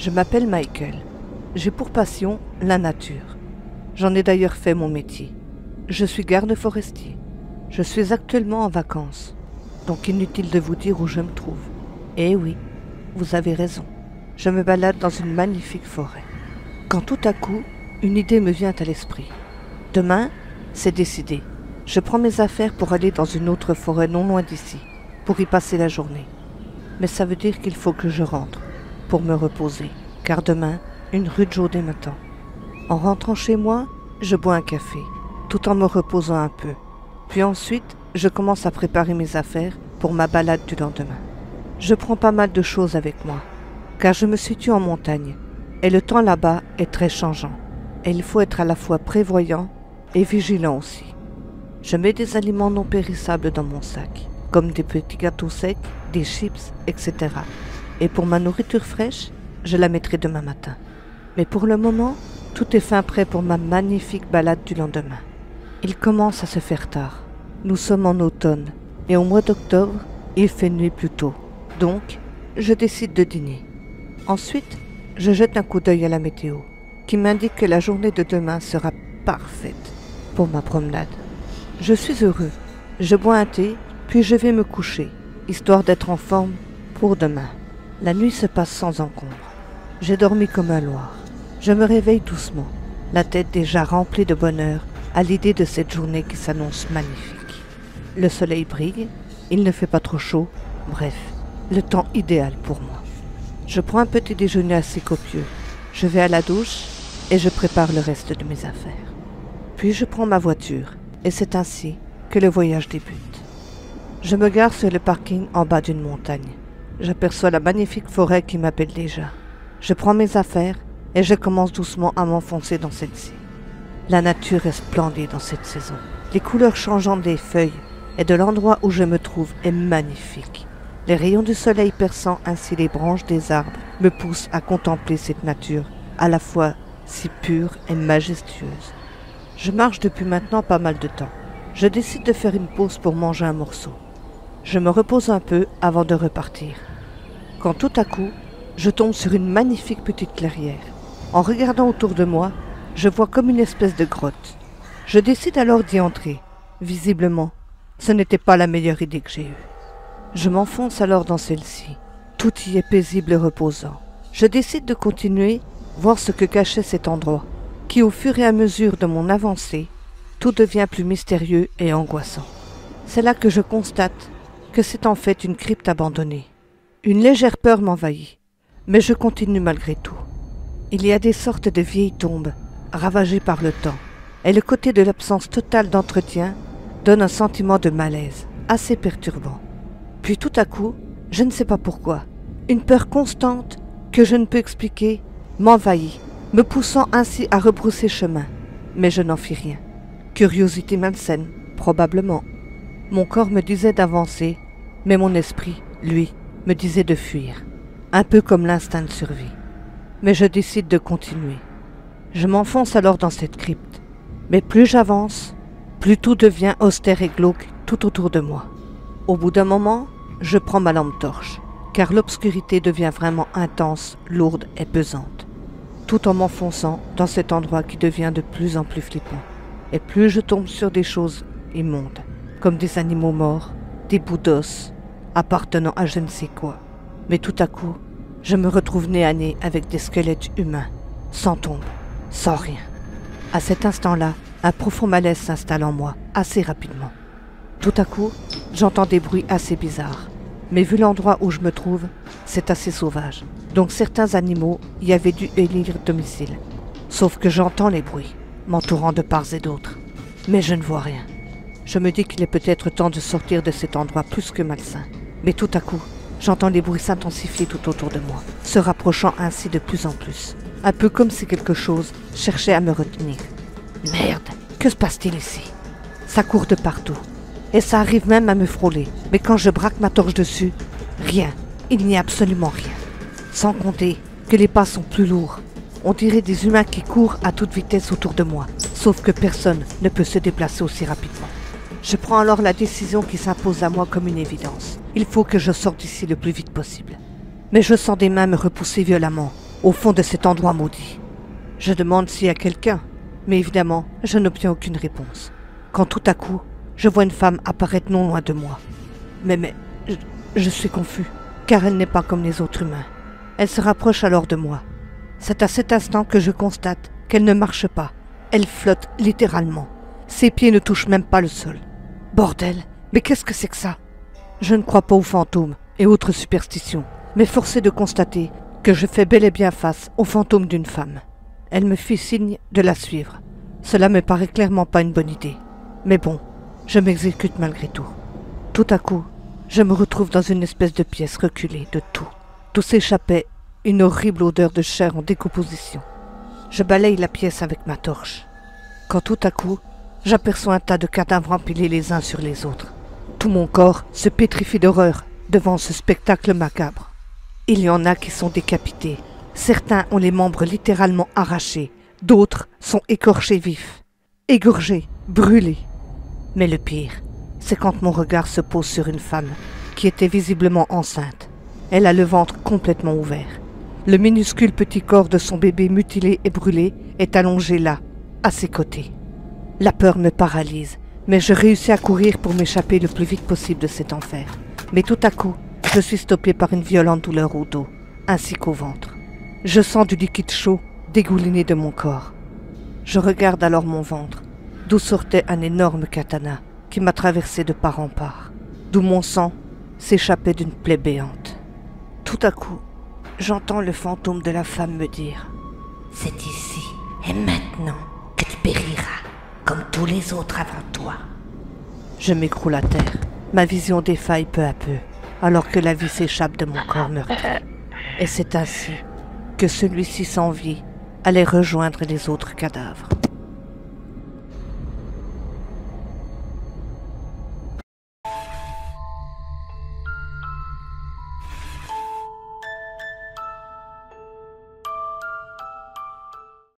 Je m'appelle Michael. J'ai pour passion la nature. J'en ai d'ailleurs fait mon métier. Je suis garde forestier. Je suis actuellement en vacances, donc inutile de vous dire où je me trouve. Eh oui, vous avez raison. Je me balade dans une magnifique forêt. Quand tout à coup, une idée me vient à l'esprit. Demain, c'est décidé. Je prends mes affaires pour aller dans une autre forêt non loin d'ici, pour y passer la journée. Mais ça veut dire qu'il faut que je rentre, pour me reposer, car demain, une rude journée m'attend. En rentrant chez moi, je bois un café, tout en me reposant un peu. Puis ensuite, je commence à préparer mes affaires pour ma balade du lendemain. Je prends pas mal de choses avec moi, car je me situe en montagne, et le temps là-bas est très changeant, et il faut être à la fois prévoyant et vigilant aussi. Je mets des aliments non périssables dans mon sac, comme des petits gâteaux secs, des chips, etc. Et pour ma nourriture fraîche, je la mettrai demain matin. Mais pour le moment, tout est fin prêt pour ma magnifique balade du lendemain. Il commence à se faire tard. Nous sommes en automne, et au mois d'octobre, il fait nuit plus tôt. Donc, je décide de dîner. Ensuite, je jette un coup d'œil à la météo, qui m'indique que la journée de demain sera parfaite pour ma promenade. Je suis heureux. Je bois un thé, puis je vais me coucher, histoire d'être en forme pour demain. La nuit se passe sans encombre. J'ai dormi comme un loir. Je me réveille doucement, la tête déjà remplie de bonheur à l'idée de cette journée qui s'annonce magnifique. Le soleil brille, il ne fait pas trop chaud, bref, le temps idéal pour moi. Je prends un petit déjeuner assez copieux, je vais à la douche et je prépare le reste de mes affaires. Puis je prends ma voiture et c'est ainsi que le voyage débute. Je me gare sur le parking en bas d'une montagne. J'aperçois la magnifique forêt qui m'appelle déjà. Je prends mes affaires et je commence doucement à m'enfoncer dans celle-ci. La nature est splendide dans cette saison. Les couleurs changeantes des feuilles et de l'endroit où je me trouve est magnifique. Les rayons du soleil perçant ainsi les branches des arbres me poussent à contempler cette nature à la fois si pure et majestueuse. Je marche depuis maintenant pas mal de temps. Je décide de faire une pause pour manger un morceau. Je me repose un peu avant de repartir. Quand tout à coup, je tombe sur une magnifique petite clairière. En regardant autour de moi, je vois comme une espèce de grotte. Je décide alors d'y entrer. Visiblement, ce n'était pas la meilleure idée que j'ai eue. Je m'enfonce alors dans celle-ci. Tout y est paisible et reposant. Je décide de continuer, voir ce que cachait cet endroit, qui au fur et à mesure de mon avancée, tout devient plus mystérieux et angoissant. C'est là que je constate que c'est en fait une crypte abandonnée. Une légère peur m'envahit, mais je continue malgré tout. Il y a des sortes de vieilles tombes, ravagées par le temps, et le côté de l'absence totale d'entretien donne un sentiment de malaise assez perturbant. Puis tout à coup, je ne sais pas pourquoi, une peur constante que je ne peux expliquer m'envahit, me poussant ainsi à rebrousser chemin, mais je n'en fis rien. Curiosité malsaine, probablement. Mon corps me disait d'avancer, mais mon esprit, lui, me disait de fuir, un peu comme l'instinct de survie. Mais je décide de continuer. Je m'enfonce alors dans cette crypte, mais plus j'avance, plus tout devient austère et glauque tout autour de moi. Au bout d'un moment, je prends ma lampe torche, car l'obscurité devient vraiment intense, lourde et pesante, tout en m'enfonçant dans cet endroit qui devient de plus en plus flippant. Et plus je tombe sur des choses immondes, comme des animaux morts, des bouts d'os, appartenant à je ne sais quoi. Mais tout à coup, je me retrouve nez à nez avec des squelettes humains, sans tombe, sans rien. À cet instant-là, un profond malaise s'installe en moi, assez rapidement. Tout à coup, j'entends des bruits assez bizarres. Mais vu l'endroit où je me trouve, c'est assez sauvage. Donc certains animaux y avaient dû élire domicile. Sauf que j'entends les bruits, m'entourant de part et d'autre. Mais je ne vois rien. Je me dis qu'il est peut-être temps de sortir de cet endroit plus que malsain. Mais tout à coup, j'entends les bruits s'intensifier tout autour de moi, se rapprochant ainsi de plus en plus. Un peu comme si quelque chose cherchait à me retenir. Merde, que se passe-t-il ici? Ça court de partout. Et ça arrive même à me frôler. Mais quand je braque ma torche dessus, rien. Il n'y a absolument rien. Sans compter que les pas sont plus lourds. On dirait des humains qui courent à toute vitesse autour de moi. Sauf que personne ne peut se déplacer aussi rapidement. Je prends alors la décision qui s'impose à moi comme une évidence. Il faut que je sorte d'ici le plus vite possible. Mais je sens des mains me repousser violemment. au fond de cet endroit maudit. Je demande s'il y a quelqu'un, mais évidemment, je n'obtiens aucune réponse. Quand tout à coup, je vois une femme apparaître non loin de moi. Mais, je suis confus, car elle n'est pas comme les autres humains. Elle se rapproche alors de moi. C'est à cet instant que je constate qu'elle ne marche pas. Elle flotte littéralement. Ses pieds ne touchent même pas le sol. Bordel, mais qu'est-ce que c'est que ça? Je ne crois pas aux fantômes et autres superstitions, mais force est de constater que je fais bel et bien face au fantôme d'une femme. Elle me fit signe de la suivre. Cela me paraît clairement pas une bonne idée. Mais bon, je m'exécute malgré tout. Tout à coup, je me retrouve dans une espèce de pièce reculée de tout. D'où s'échappait une horrible odeur de chair en décomposition. Je balaye la pièce avec ma torche. Quand tout à coup, j'aperçois un tas de cadavres empilés les uns sur les autres. Tout mon corps se pétrifie d'horreur devant ce spectacle macabre. Il y en a qui sont décapités. Certains ont les membres littéralement arrachés. D'autres sont écorchés vifs, égorgés, brûlés. Mais le pire, c'est quand mon regard se pose sur une femme qui était visiblement enceinte. Elle a le ventre complètement ouvert. Le minuscule petit corps de son bébé mutilé et brûlé est allongé là, à ses côtés. La peur me paralyse, mais je réussis à courir pour m'échapper le plus vite possible de cet enfer. Mais tout à coup, je suis stoppé par une violente douleur au dos, ainsi qu'au ventre. Je sens du liquide chaud dégouliner de mon corps. Je regarde alors mon ventre, d'où sortait un énorme katana qui m'a traversé de part en part, d'où mon sang s'échappait d'une plaie béante. Tout à coup, j'entends le fantôme de la femme me dire « C'est ici et maintenant que tu périras, comme tous les autres avant toi. » Je m'écroule à terre, ma vision défaille peu à peu, alors que la vie s'échappe de mon corps meurtri. Et c'est ainsi que celui-ci sans vie allait rejoindre les autres cadavres.